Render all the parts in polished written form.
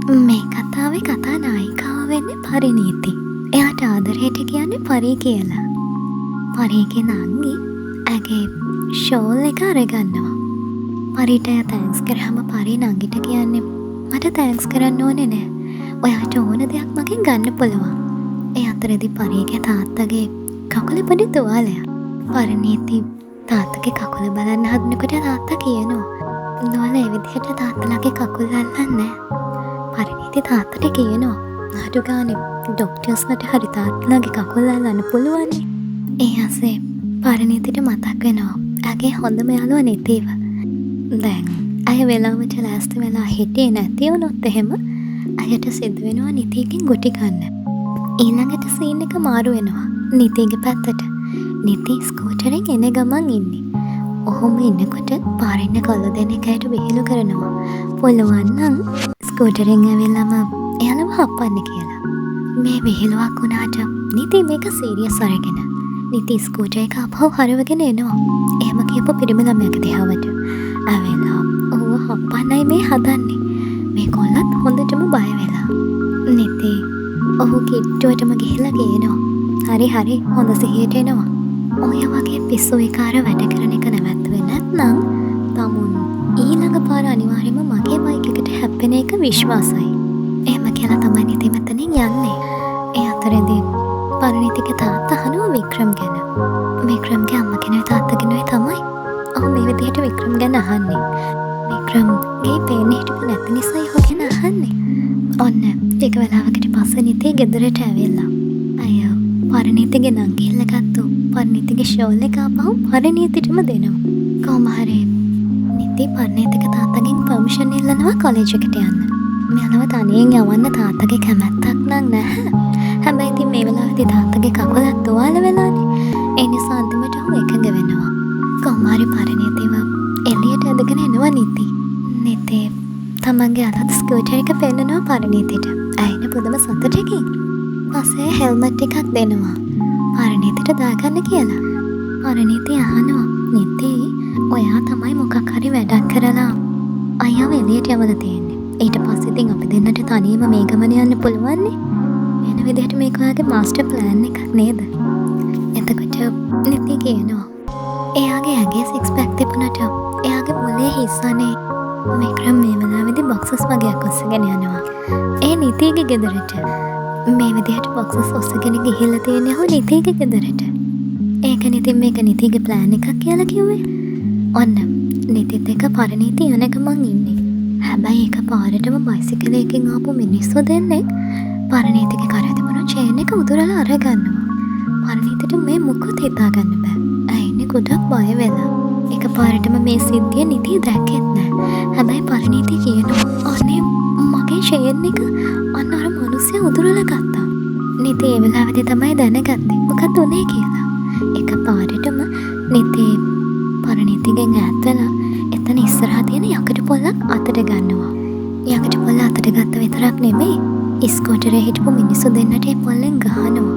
මේ කතාවේ කතා නායිකාව වෙන්නේ පරිණීති. එයාට ආදරයට කියන්නේ පරී කියලා. පරීගේ නංගි ඇගේ ෂෝල් එක අරගන්නවා. පරීට එයා තෑන්ක්ස් කරාම පරී නංගිට කියන්නේ මට තෑන්ක්ස් කරන්න ඕනේ නෑ. ඔයාට ඕන දෙයක් මගෙන් ගන්න පුළුවන්. ඒ අතරේදී පරීගේ තාත්තගේ කකුලේ පොඩි තුවාලයක්. පරිණීති තාත්තගේ කකුල බලන්න හදනකොට තාත්තා කියනවා "නොවලා ඒ විදිහට තාත්තලාගේ කකුල් අල්ලන්නේ නෑ." පරිණීති තාත්තට කියනවා "අඩු ගානේ ඩොක්ටර්ස්ලට හරි තාත්තලාගේ කකුල් අල්ලන්න පුළුවන්." ඒ අසේ පරිණීතිට මතක් වෙනවා ඇගේ හොඳම යාළුවා නිතිව. දැන් අය වෙලාවට ලෑස්ති වෙලා හිටියේ නැති වුණොත් එහෙම අයට සිද්ධ වෙනවා නිතියකින් ගුටි ගන්න. ඊළඟට සීන් එක මාරු වෙනවා නිතිගේ පැත්තට. නිති ස්කූටරෙන් එන ගමන් ඉන්නේ. ඔහොම ඉන්නකොට පාරින්න කොල්ල දෙනෙක් අයට විහිළු කරනවා පුළුවන් නම් ස්කූටරෙන් ඇවිල්ලාම එයාලව හපන්න කියලා. මේ විහිළුවක් වුණාට නිති මේක සීරියස් අරගෙන නිති ස්කූටර් එක අපහු හරවගෙන එනවා. එහෙම කියපු පිරිම ළමයාගේ දිහාවට. ඇවිල්ලා ඔහුව හපන්නයි මේ හදන්නේ. මේ කොල්ලත් හොඳටම බය වෙලා. නිති ඔහු කිට්ටුවටම ගිහිල්ලා කියනවා "හරි හරි හොඳ සිහියට එනවා. ඔය වගේ පිස්සු විකාර වැඩ කරන එක නැවැත්තුවේ නැත්නම් තමුන් ඊළඟ පාර අනිවාර්යයෙන්ම මගේ බයික් එකට හැප්පෙන එක විශ්වාසයි." එහෙම කියලා තමයි නිති මෙතනින් යන්නේ. ඒ අතරේදී පරිණීතිගේ තාත්තා අහනවා වික්‍රම් ගැන. වික්‍රම්ගේ අම්මා කෙනෙක් තාත්තා කෙනෙක් තමයි. ඔහු මේ විදිහට වික්‍රම් ගැන අහන්නේ. වික්‍රම්ගේ පේන්නේ හිටපු නැති නිසා ඔහු ගැන අහන්නේ. ඔන්න ටික වෙලාවකට පස්සේ නිති ගෙදරට ඇවිල්ලා අයියෝ පරිණීතිගේ නංගිල්ල ගත්තු පරිණීතිගේ ෂෝල් එක ආපහු පරිණීතිටම දෙනවා. කොහොම හරි නිති පරිණීතිගේ තාත්තගෙන් පර්මිෂන් ඉල්ලනවා කොලෙජ් එකට යන්න. මෙයාලව තනියෙන් යවන්න තාත්තගේ කැමැත්තක් නම් නැහැ. හැබැයි ඉතින් මේ වෙලාවේදී තාත්තගේ කකුලක් තුවාල වෙලානේ. ඒ නිසා අන්තිමට ඔහු එකඟ වෙනවා. කොහොම හරි පරිණීතිව එළියට ඇදගෙන එනවා නිති. නිති තමන්ගේ අලුත් ස්කූටර් එක පෙන්නනවා පරිණීතිට. ඇයින පුදුම සතුටකින්. පස්සේ හෙල්මට් එකක් දෙනවා පරිණීතිට දාගන්න කියලා. පරිණීති අහනවා "නිති ඔයා තමයි මොකක් හරි වැඩක් කරලා අයියාව එළියට යවලා තියෙන්නේ. ඊට පස්සේ ඉතින් අපි දෙන්නට තනියම මේ ගමන යන්න පුළුවන් නේ. වෙන විදිහට මේක ඔයාගේ මාස්ටර් ප්ලෑන් එකක් නේද?" එතකොට නිති කියනවා එයාගේ ඇගේ සික්ස් පැක් තිබුණට එයාගේ මොලේ හිස්සනේ. වික්‍රම් මේ වෙලාවේදී බොක්සස් වගේක් ඔස්සගෙන යනවා ඒ නිතිගේ ගෙදරට. මේ විදිහට බොක්සස් ඔස්සගෙන ගිහිල්ලා තියෙන්නේ ඔහු නිතිගේ ගෙදරට. ඒකනේ ඉතින් මේක නිතිගේ ප්ලෑන් එකක් කියලා කිව්වේ. ඔන්න නිතිත් එක්ක පරිණීති යන ගමන් ඉන්නේ. හැබැයි එක පාරටම බයිසිකලයකින් ආපු මිනිස්සු දෙන්නෙක් පරිණීතිගේ කරේ තිබුණු චේන් එක උදුරලා අරගන්නවා. පරිණීතිට මේ මොකද හිතාගන්න බෑ. ඇයිනේ ගොඩක් බය වෙලා. එක පාරටම මේ සිද්ධිය නිති දැක්කෙත් නෑ. හැබැයි පරිණීති කියනවා අනේ මගේ චේන් එක අන්න අර මිනිස්සයා උදුරලා ගත්තා. නිති ඒ වෙලාවේදී තමයි දැනගත්තේ මොකක්ද උනේ කියලා. එක පාරටම නිති පරිණීතිගෙන් ඈත් වෙලා එතන ඉස්සරහා තියෙන යකඩ පොල්ලක් අතට ගන්නවා. යකඩ පොල්ල අතට ගත්ත විතරක් නෙමෙයි ස්කූටරේ හිටපු මිනිස්සු දෙන්නට ඒ පොල්ලෙන් ගහනවා.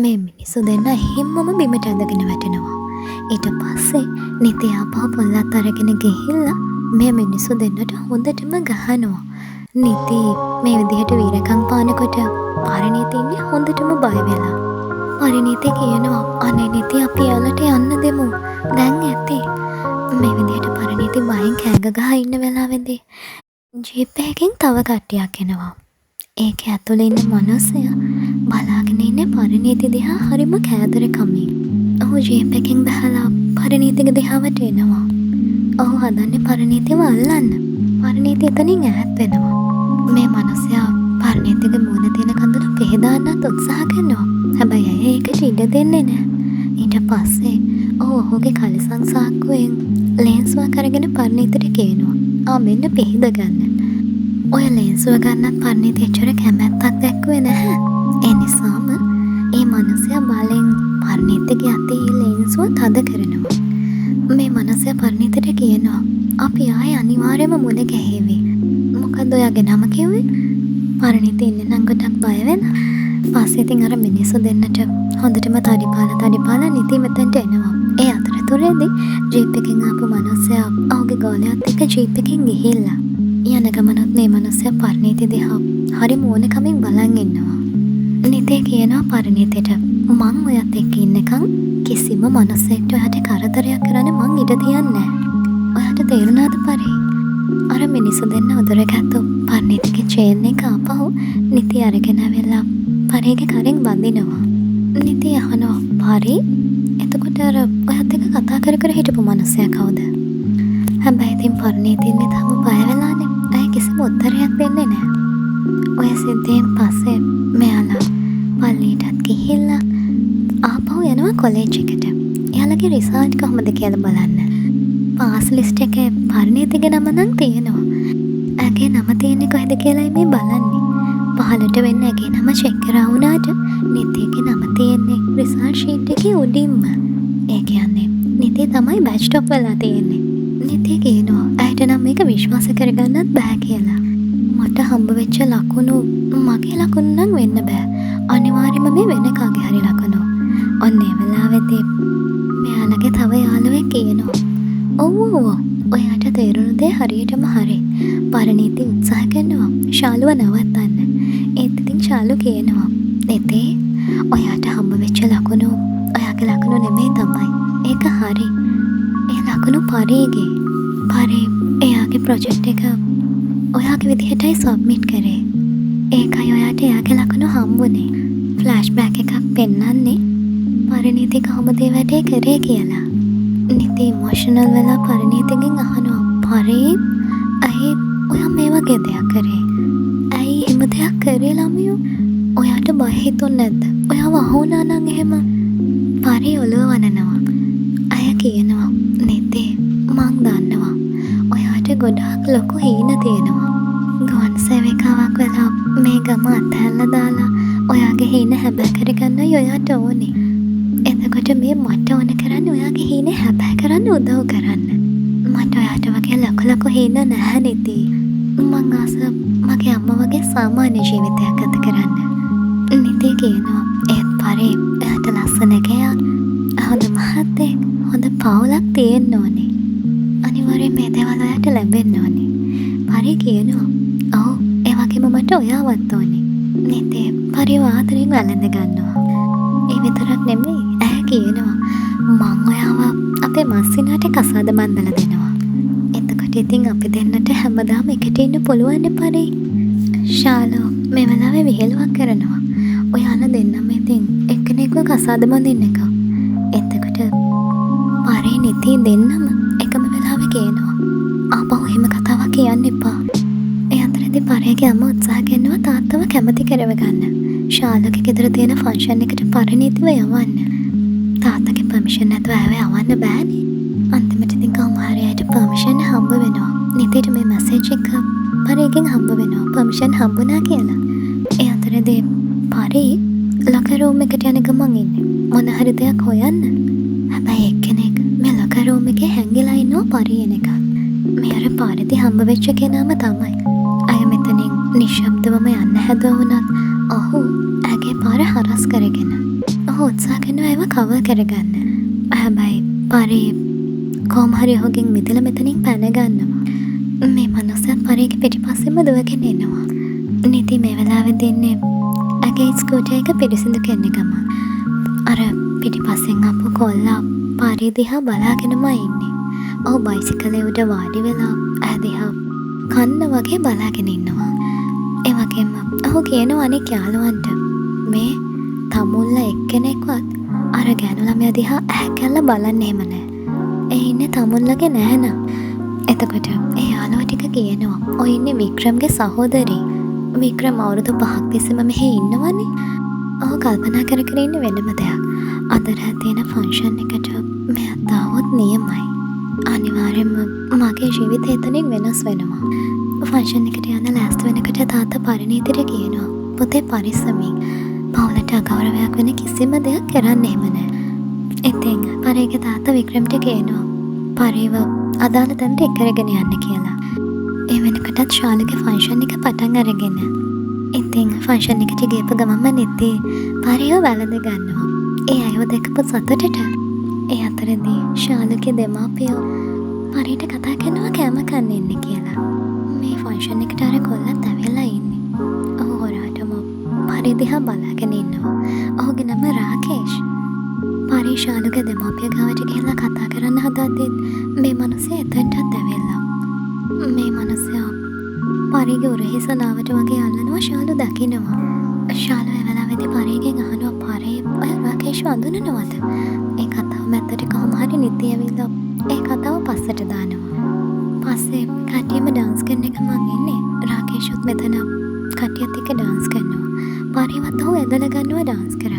මේ මිනිස්සු දෙන්න හිම්මම බිමට ඇදගෙන වැටෙනවා. ඊට පස්සේ නිති ආපහු පොල්ලත් අරගෙන ගිහිල්ලා මේ මිනිස්සු දෙන්නට හොඳටම ගහනවා. නිති මේ විදිහට වීරකම් පානකොට පරිණීති ඉන්නේ හොඳටම බය වෙලා. පරිණීති කියනවා අනේ නිති අපි යාලට යන්න දෙමු. දැන් ඇති. මේ විදිහට පරිණීති බයෙන් කෑග ගහ ඉන්න වෙලාවේදී ජීප් එකකින් තව කට්ටියක් එනවා. ඒක ඇතුලේ ඉන්න මිනිස්සයා බලාගෙන ඉන්නේ පරිණීති දිහා හරිම කෑදරකමින්. ඔහු ජීප් එකෙන් බහලා පරිණීතිගේ දිහාවට එනවා. ඔහු හදන්නේ පරිණීතිව අල්ලන්න. පරිණීති එතනින් ඈත් වෙනවා. මේ මිනිස්සයා පරිණීතිගේ මුණ තියෙන කඳුල පෙහදාන්නත් උත්සාහ කරනවා. හැබැයි ඇය ඒකට ඉඩ දෙන්නේ නැහැ. ඊට පස්සේ ඔහුගේ කලිසම් සාක්කුවෙන් ලේන්සුවක් අරගෙන පරිණීතිට කියනවා "ආ මෙන්න පිහිද ගන්න." ඔය ලේන්සුව ගන්නත් පරිණීති එච්චර කැමැත්තක් දැක්ුවේ නැහැ. ඒ නිසාම ඒ මිනිස්සයා බලෙන් පරිණීතිගේ අතේ ලේන්සුව තද කරනවා. මේ මිනිස්සයා පරිණීතිට කියනවා "අපි ආයේ අනිවාර්යයෙන්ම මුල ගැහෙවි." "මොකද්ද ඔයාගේ නම කිව්වේ?" පරිණීති ඉන්නේ නම් ගොඩක් බය වෙනවා. පස්සේ ඉතින් අර මිනිස්සු දෙන්නට හොඳටම තඩිපාලා නිති මෙතෙන්ට එනවා. ඒ අතරතුරේදී ජීප් එකෙන් ආපු මිනිස්සයා ඔහුගේ ගෝලයාත් එක්ක ජීප් එකෙන් ගිහිල්ලා යන ගමනොත් මේ මනුස්සයා පරිණීති දිහා හරි මෝනකමින් බලන් ඉන්නවා. නිතේ කියනවා පරිණීතිට මං ඔයත් එක්ක ඉන්නකම් කිසිම මනුස්සයෙක්ට ඔයාට කරදරයක් කරන්න මං ඉඩ තියන්නේ නැහැ. ඔයාට තේරුණාද පරි? අර මිනිස්සු දෙන්න උදුරගත්තු පරිණීතිගේ චේන් එක ආපහු නිති අරගෙන ඇවිල්ලා පරිගේ කරෙන් බඳිනවා. නිති අහනවා පරි එතකොට අර ඔයත් එක්ක කතා කර කර හිටපු මනුස්සයා කවුද? හැබැයි ඉතින් පරිණීතින්නේ තාම බය වෙලානේ. ඇයි කිසිම උත්තරයක් දෙන්නේ නැහැ. ඔය සිද්ධියෙන් පස්සේ මෙයාලා පල්ලියටත් ගිහිල්ලා ආපහු යනවා කොලේජ් එකට. එයාලගේ රිසර්ච් කොහොමද කියලා බලන්න. පාස් ලිස්ට් එකේ පරිණීතිගේ නම නම් තියෙනවා. ඇගේ නම තියෙන්නේ කොහෙද කියලායි මේ බලන්නේ. පහලට වෙන්න ඇගේ නම චෙක් කරා වුණාට නිතියගේ නම තියෙන්නේ රිසර්ච් ෂීට් එකේ උඩින්ම. ඒ කියන්නේ නිතිය තමයි බැච් ටොප් වෙලා තියෙන්නේ. නිතිය කියනවා ඇයට නම් මේක විශ්වාස කරගන්නත් බෑ කියලා. මට හම්බ වෙච්ච ලකුණු මගේ ලකුණු නම් වෙන්න බෑ. අනිවාර්යයෙන්ම මේ වෙන කාගේ හරි ලකුණු. ඔන්න ඒ වෙලාවෙදී මෙයාලගේ තව යාළුවෙක් කියනවා ඔව් ඔයාට තේරුණු දේ හරියටම හරි. පරිණීති උත්සාහ කරනවා ශාලුව නවත්තන්න. ඒත් ඉතින් ශාලු කියනවා "එතේ ඔයාට හම්බ වෙච්ච ලකුණු ඔයාගේ ලකුණු නෙමෙයි තමයි. ඒක හරි. ඒ ලකුණු පරිගේ. පරි එයාගේ ප්‍රොජෙක්ට් එක ඔයාගේ විදිහටයි සබ්මිට් කරේ. ඒකයි ඔයාට එයාගේ ලකුණු හම්බුනේ." ෆ්ලෑෂ්බැක් එකක් පෙන්වන්නේ පරිණීති කොහොමද ඒ වැඩේ කරේ කියලා. නිති ඉමෝෂනල් වෙලා පරිණීතිගෙන් අහනවා පරි ඇයි ඔයා මේ වගේ දෙයක් කරේ? ඇයි එහෙම දෙයක් කරේ ළමයෝ? ඔයාට බය හිතුන්නේ නැද්ද? ඔයාව අහුණා නම් එහෙම? පරි ඔළුව වනනවා. අය කියනවා නිති මං දන්නවා ඔයාට ගොඩාක් ලොකු හීන තියෙනවා. ගුවන් සේවිකාවක් වෙලා මේ ගම අතහැරලා දාලා ඔයාගේ හීන හැබෑ කරගන්නයි ඔයාට ඕනේ. එතකොට මේ මට ඕන කරන්නේ ඔයාගේ හීනේ හැබෑ කරන්න උදව් කරන්න. මට ඔයාට වගේ ලොකු හීන නැහැ නිති. මං ආස මගේ අම්මා වගේ සාමාන්‍ය ජීවිතයක් ගත කරන්න. නිති කියනවා ඒත් පරි එයාට ලස්සන ගෙයක්, හොඳ මහත්තයෙක්, හොඳ පවුලක් තියෙන්න ඕනේ. අනිවාර්යයෙන් මේ දේවල් ඔයාට ලැබෙන්න ඕනේ. පරි කියනවා ඔව් ඒ වගේම මට ඔයාවත් ඕනේ. නිති පරිව ආදරෙන් වැළඳ ගන්නවා. ඒ විතරක් නෙමෙයි ඇය කියනවා මං ඔයාව අපේ මස්සිනාට කසාද බන්දලා දෙනවා. එතකොට ඉතින් අපි දෙන්නට හැමදාම එකට ඉන්න පුළුවන් පරි. ශාලෝ මේ වෙලාවේ විහිළුවක් කරනවා. ඔයාලා දෙන්නම ඉතින් එක්කෙනෙක්ව කසාද බඳින්න එක. එතකොට පරි නිති දෙන්නම එකම වෙලාවෙ කියනවා ආපහු එහෙම කතාවක් කියන්න එපා. ඒ අතරේදී පරිගේ අම්මා උත්සාහ කරනවා තාත්තව කැමති කරව ගන්න. ශාලුගේ ගෙදර තියෙන ෆන්ක්ෂන් එකට පරිණීතිව යවන්න. තාත්තගේ පර්මිෂන් නැතුව ඇව යවන්න බෑනේ. අන්තිමට ඉතින් කොහොම හරි අයට පර්මිෂන් හම්බ වෙනවා. නිතියට මේ මැසේජ් එක පරිගෙන් හම්බ වෙනවා පර්මිෂන් හම්බුණා කියලා. ඒ අතරේදී පරි ලොකර් රූම් එකට යන ගමන් ඉන්නේ මොන හරි දෙයක් හොයන්න. හැබැයි එක්කෙනෙක් මේ ලොකර් රූම් එකේ හැංගිලා ඉන්නවා පරි එනක. මේ අර පාරේදී හම්බ වෙච්ච කෙනාම තමයි. අය මෙතනින් නිශ්ශබ්දවම යන්න හැදුවුණත් ඔහු ඇගේ පාර හරස් කරගෙන ඔහු උත්සාහ කරනවා ඒව කවර් කරගන්න. හැබැයි පරි කොහොම හරි ඔහුගෙන් මිදලා මෙතනින් පැන ගන්නවා. මේ මනුස්සයා පරිගේ පිටිපස්සෙම දුවගෙන එනවා. නිති මේ වෙලාවෙදී ඉන්නේ ඇගේ ස්කූටර් එක පිරිසිදු කරන ගම. අර පිටිපස්සෙන් ආපු කොල්ලා පරි දිහා බලාගෙනම ඉන්නේ. ඔහු බයිසිකලේ උඩ වාඩි වෙලා ඇය දිහා කන්න වගේ බලාගෙන ඉන්නවා. ඒ වගේම ඔහු කියනවා අනෙක් යාළුවන්ට මේ තමුල්ල එක්කෙනෙක්වත් අර ගැණු ළමයා දිහා ඇහැ කැල්ල බලන්නේ එහෙම නැහැ. ඒ ඉන්නේ තමුල්ලගේ නෑනා. එතකොට ඒ යාළුවා ටික කියනවා ඔය ඉන්නේ වික්‍රම්ගේ සහෝදරී. වික්‍රම් අවුරුදු 5ක් තිස්සේම මෙහි ඉන්නවනේ. ඔහු කල්පනා කර කර ඉන්නේ වෙනම දෙයක්. අද රෑ තියෙන ෆන්ක්ෂන් එකට මෙයා තාවොත් නියමයි. අනිවාර්යයෙන්ම මගේ ජීවිතය එතනින් වෙනස් වෙනවා. ෆන්ක්ෂන් එකට යන ලෑස්ති වෙනකොට තාත්තා පරිණීතිට කියනවා පුතේ පරිස්සමින් පවුලට අගෞරවයක් වෙන කිසිම දෙයක් කරන්න එහෙම නැහැ. ඉතින් පරිගේ තාත්තා වික්‍රම්ට කියනවා පරිව අදාළ තැනට එක්කරගෙන යන්න කියලා. ඒ වෙනකොටත් ශාලුගේ ෆන්ක්ෂන් එක පටන් අරගෙන. ඉතින් ෆන්ක්ෂන් එකට ගියපු ගමන්ම නිති පරිව වැළඳ ගන්නවා. ඒ අයව දැකපු සතුටට. ඒ අතරදී ශාලුගේ දෙමාපියෝ පරිට කතා කරනවා කෑම කන්න එන්න කියලා. මේ ෆන්ක්ෂන් ෆංක්ෂන් එකට අර කොල්ලත් ඇවිල්ලා ඉන්නේ. ඔහු හොරාටම පරි දිහා බලාගෙන ඉන්නවා. ඔහුගේ නම රාකේෂ්. පරි ශාලුගේ දෙමාපිය ගාවට ගිහිල්ලා කතා කරන්න හදද්දිත් මේ මිනිස්සේ එතනටත් ඇවිල්ලා. මේ මිනිස්සයා පරිගේ උරහිස නාවට වගේ අල්ලනවා ශාලු දකිනවා. ශාලු ඒ වෙලාවේදී පරිගෙන් අහනවා පරි ඔය රාකේෂ් වඳුනනවද? ඒ කතාව මැත්තට කොහොම හරි නිති ඇවිල්ලා ඒ කතාව පස්සට දානවා. පස්සේ කට්ටියම ඩාන්ස් කරන එක මං ඉන්නේ. රාකේෂුත් මෙතන කට්ටියත් එක්ක ඩාන්ස් කරනවා. පරිවත් ඔහු ඇදලා ගන්නවා ඩාන්ස් කරන්න.